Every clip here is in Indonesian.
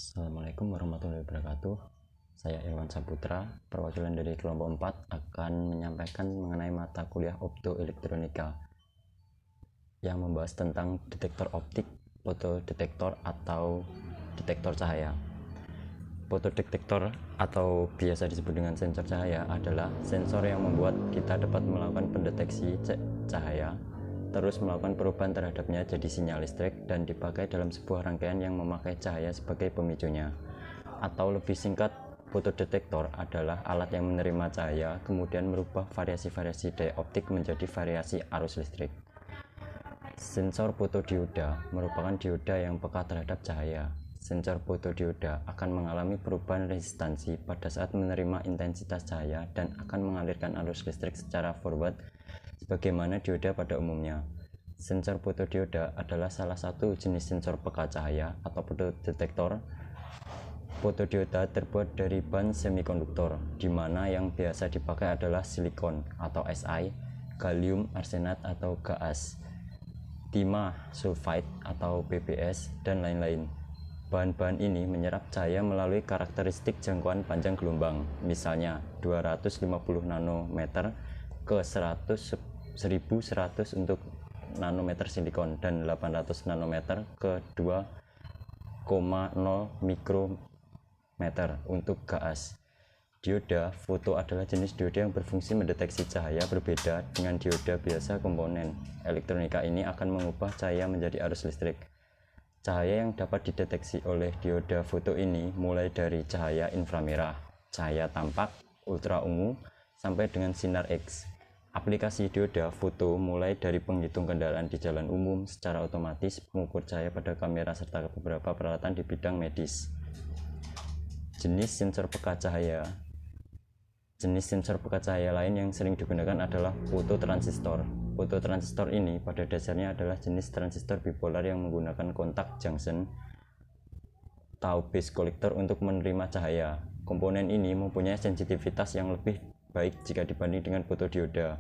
Assalamualaikum warahmatullahi wabarakatuh. Saya Irwan Saputra, perwakilan dari kelompok 4 akan menyampaikan mengenai mata kuliah optoelektronika yang membahas tentang detektor optik, fotodetektor atau detektor cahaya. Fotodetektor atau biasa disebut dengan sensor cahaya adalah sensor yang membuat kita dapat melakukan pendeteksi cahaya, terus melakukan perubahan terhadapnya jadi sinyal listrik dan dipakai dalam sebuah rangkaian yang memakai cahaya sebagai pemicunya. Atau lebih singkat, fotodetektor adalah alat yang menerima cahaya kemudian merubah variasi-variasi daya optik menjadi variasi arus listrik. Sensor fotodioda merupakan dioda yang peka terhadap cahaya. Sensor fotodioda akan mengalami perubahan resistansi pada saat menerima intensitas cahaya dan akan mengalirkan arus listrik secara forward sebagaimana dioda pada umumnya. Sensor fotodioda adalah salah satu jenis sensor peka cahaya atau fotodetektor. Fotodioda terbuat dari bahan semikonduktor, di mana yang biasa dipakai adalah silikon atau Si, gallium arsenat atau GaAs, timah sulfide atau PbS, dan lain-lain. Bahan-bahan ini menyerap cahaya melalui karakteristik jangkauan panjang gelombang, misalnya 250 nanometer ke 1100 untuk nanometer silikon dan 800 nanometer ke 2,0 mikrometer untuk GaAs. Dioda foto adalah jenis dioda yang berfungsi mendeteksi cahaya. Berbeda dengan dioda biasa, komponen elektronika ini akan mengubah cahaya menjadi arus listrik. Cahaya yang dapat dideteksi oleh dioda foto ini mulai dari cahaya inframerah, cahaya tampak, ultra ungu, sampai dengan sinar X. Aplikasi dioda foto mulai dari penghitung kendaraan di jalan umum secara otomatis, pengukur cahaya pada kamera, serta beberapa peralatan di bidang medis. Jenis sensor peka cahaya lain yang sering digunakan adalah fototransistor. Fototransistor ini pada dasarnya adalah jenis transistor bipolar yang menggunakan kontak junction atau base collector untuk menerima cahaya. Komponen ini mempunyai sensitivitas yang lebih baik jika dibanding dengan fotodioda.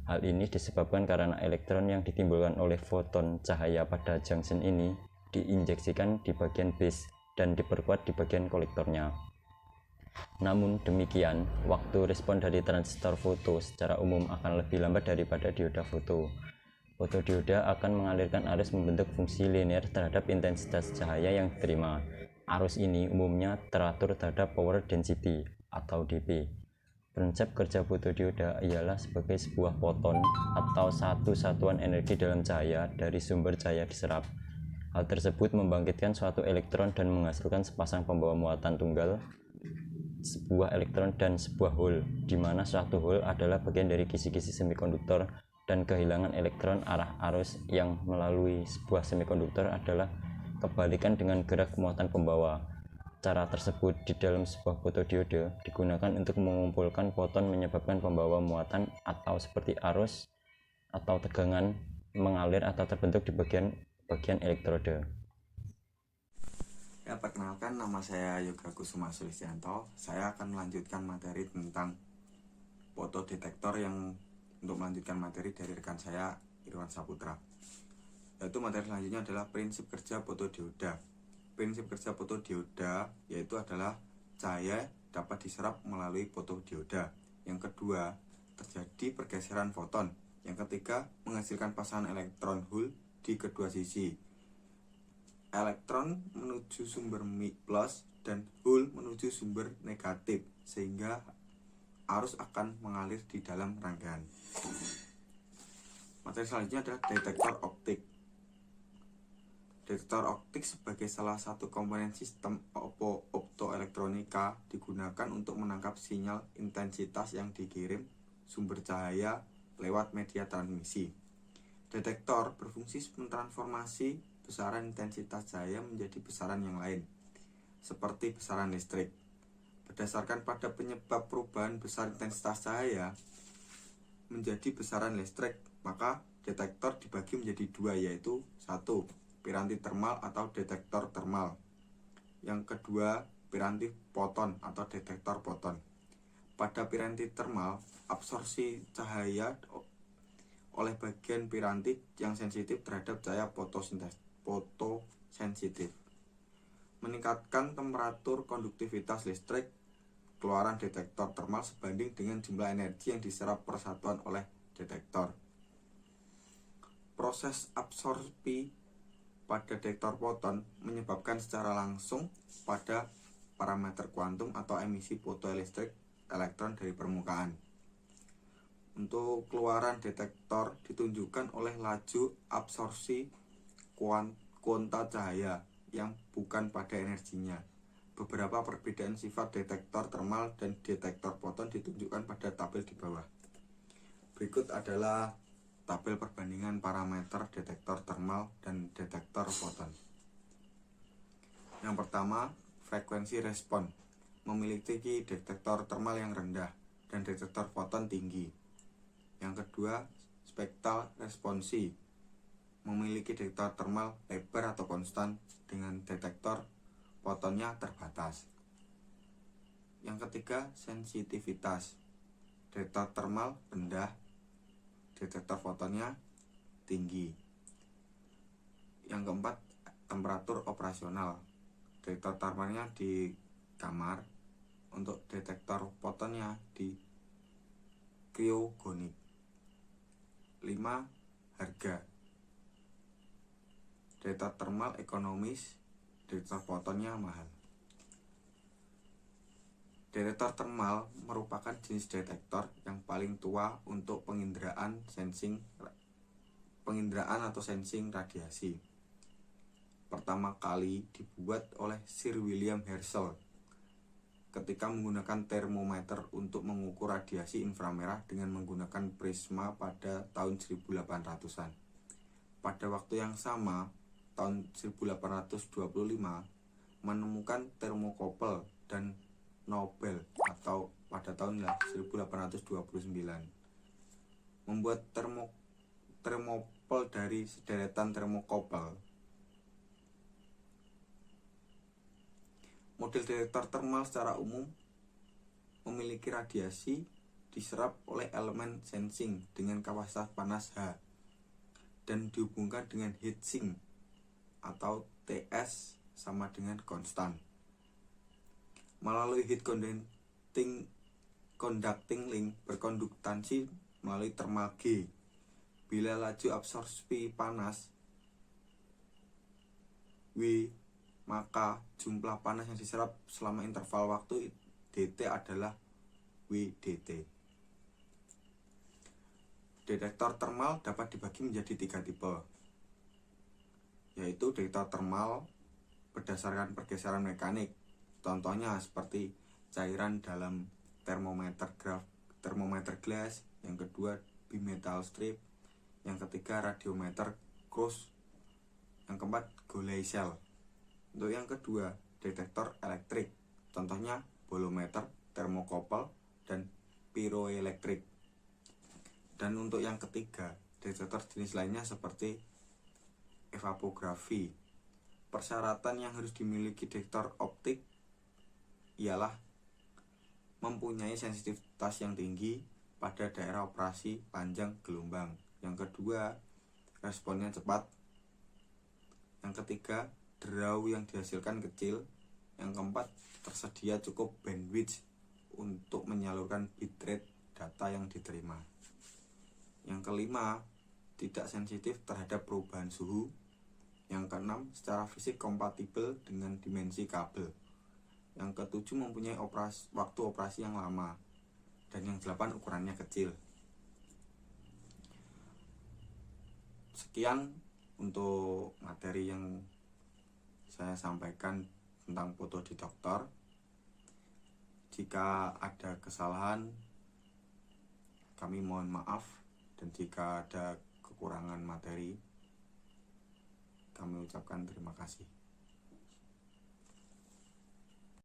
Hal ini disebabkan karena elektron yang ditimbulkan oleh foton cahaya pada junction ini diinjeksikan di bagian base dan diperkuat di bagian kolektornya. Namun demikian, waktu respon dari transistor foto secara umum akan lebih lambat daripada dioda foto. Fotodioda akan mengalirkan arus membentuk fungsi linear terhadap intensitas cahaya yang diterima. Arus ini umumnya teratur terhadap power density atau dP. Prinsip kerja fotodioda ialah sebagai sebuah foton atau satu satuan energi dalam cahaya dari sumber cahaya diserap. Hal tersebut membangkitkan suatu elektron dan menghasilkan sepasang pembawa muatan tunggal, sebuah elektron dan sebuah hole, di mana suatu hole adalah bagian dari kisi-kisi semikonduktor, dan kehilangan elektron arah arus yang melalui sebuah semikonduktor adalah kebalikan dengan gerak muatan pembawa. Cara tersebut di dalam sebuah fotodiode digunakan untuk mengumpulkan foton menyebabkan pembawa muatan atau seperti arus atau tegangan mengalir atau terbentuk di bagian elektrode. Ya, perkenalkan, nama saya Yoga Kusuma Sulistianto. Saya akan melanjutkan materi tentang fotodetektor untuk melanjutkan materi dari rekan saya Irwan Saputra. Yaitu materi selanjutnya adalah prinsip kerja fotodioda. Prinsip kerja fotodioda yaitu adalah cahaya dapat diserap melalui fotodioda. Yang kedua, terjadi pergeseran foton. Yang ketiga, menghasilkan pasangan elektron hole di kedua sisi. Elektron menuju sumber plus dan hole menuju sumber negatif, sehingga arus akan mengalir di dalam rangkaian. Materi selanjutnya adalah detektor optik. Detektor optik sebagai salah satu komponen sistem optoelektronika digunakan untuk menangkap sinyal intensitas yang dikirim sumber cahaya lewat media transmisi. Detektor berfungsi mentransformasi besaran intensitas cahaya menjadi besaran yang lain, seperti besaran listrik. Berdasarkan pada penyebab perubahan besar intensitas cahaya menjadi besaran listrik, maka detektor dibagi menjadi dua, yaitu satu, piranti termal atau detektor termal. Yang kedua, piranti foton atau detektor foton. Pada piranti termal, absorpsi cahaya oleh bagian piranti yang sensitif terhadap cahaya fotosensitif. meningkatkan temperatur konduktivitas listrik keluaran detektor termal sebanding dengan jumlah energi yang diserap persatuan oleh detektor. Proses absorpsi pada detektor foton menyebabkan secara langsung pada parameter kuantum atau emisi fotoelektrik elektron dari permukaan. Untuk keluaran detektor ditunjukkan oleh laju absorpsi kuanta cahaya yang bukan pada energinya. Beberapa perbedaan sifat detektor termal dan detektor foton ditunjukkan pada tabel di bawah. Berikut adalah tabel perbandingan parameter detektor termal dan detektor foton. Yang pertama, frekuensi respon. Memiliki detektor termal yang rendah dan detektor foton tinggi. Yang kedua, spektral responsi. Memiliki detektor termal lebar atau konstan dengan detektor fotonnya terbatas. Yang ketiga, sensitivitas. Detektor termal rendah, detektor fotonnya tinggi. Yang keempat, temperatur operasional. Detektor termalnya di kamar, untuk detektor fotonnya di kriogonik. 5. Harga. Detektor termal ekonomis, detektor fotonnya mahal. Detektor termal merupakan jenis detektor yang paling tua untuk penginderaan atau sensing radiasi. Pertama kali dibuat oleh Sir William Herschel ketika menggunakan termometer untuk mengukur radiasi inframerah dengan menggunakan prisma pada tahun 1800-an. Pada waktu yang sama, tahun 1825 menemukan termokopel dan Nobel atau pada tahun 1829 membuat termopel dari sederetan termokopel. Model detektor termal secara umum memiliki radiasi diserap oleh elemen sensing dengan kapasitas panas H dan dihubungkan dengan heat sink atau TS sama dengan konstan. Melalui heat conducting link berkonduktansi melalui thermal G. Bila laju absorpsi panas W, maka jumlah panas yang diserap selama interval waktu dt adalah WDT. Detektor termal dapat dibagi menjadi 3 tipe, yaitu detektor termal berdasarkan pergeseran mekanik. Contohnya seperti cairan dalam termometer glass, yang kedua bimetal strip, yang ketiga radiometer Kruse, yang keempat Golay cell. Untuk yang kedua, detektor elektrik, contohnya bolometer, termokopel, dan piroelektrik. Dan untuk yang ketiga, detektor jenis lainnya seperti evapografi. Persyaratan yang harus dimiliki detektor optik ialah mempunyai sensitivitas yang tinggi pada daerah operasi panjang gelombang. Yang kedua, responnya cepat. Yang ketiga, draw yang dihasilkan kecil. Yang keempat, tersedia cukup bandwidth untuk menyalurkan bitrate data yang diterima. Yang kelima, tidak sensitif terhadap perubahan suhu. Yang keenam, secara fisik kompatibel dengan dimensi kabel. Yang ketujuh, mempunyai waktu operasi yang lama. Dan yang delapan, ukurannya kecil. Sekian untuk materi yang saya sampaikan tentang fotodetektor. Jika ada kesalahan, kami mohon maaf, dan jika ada kekurangan materi, kami ucapkan terima kasih.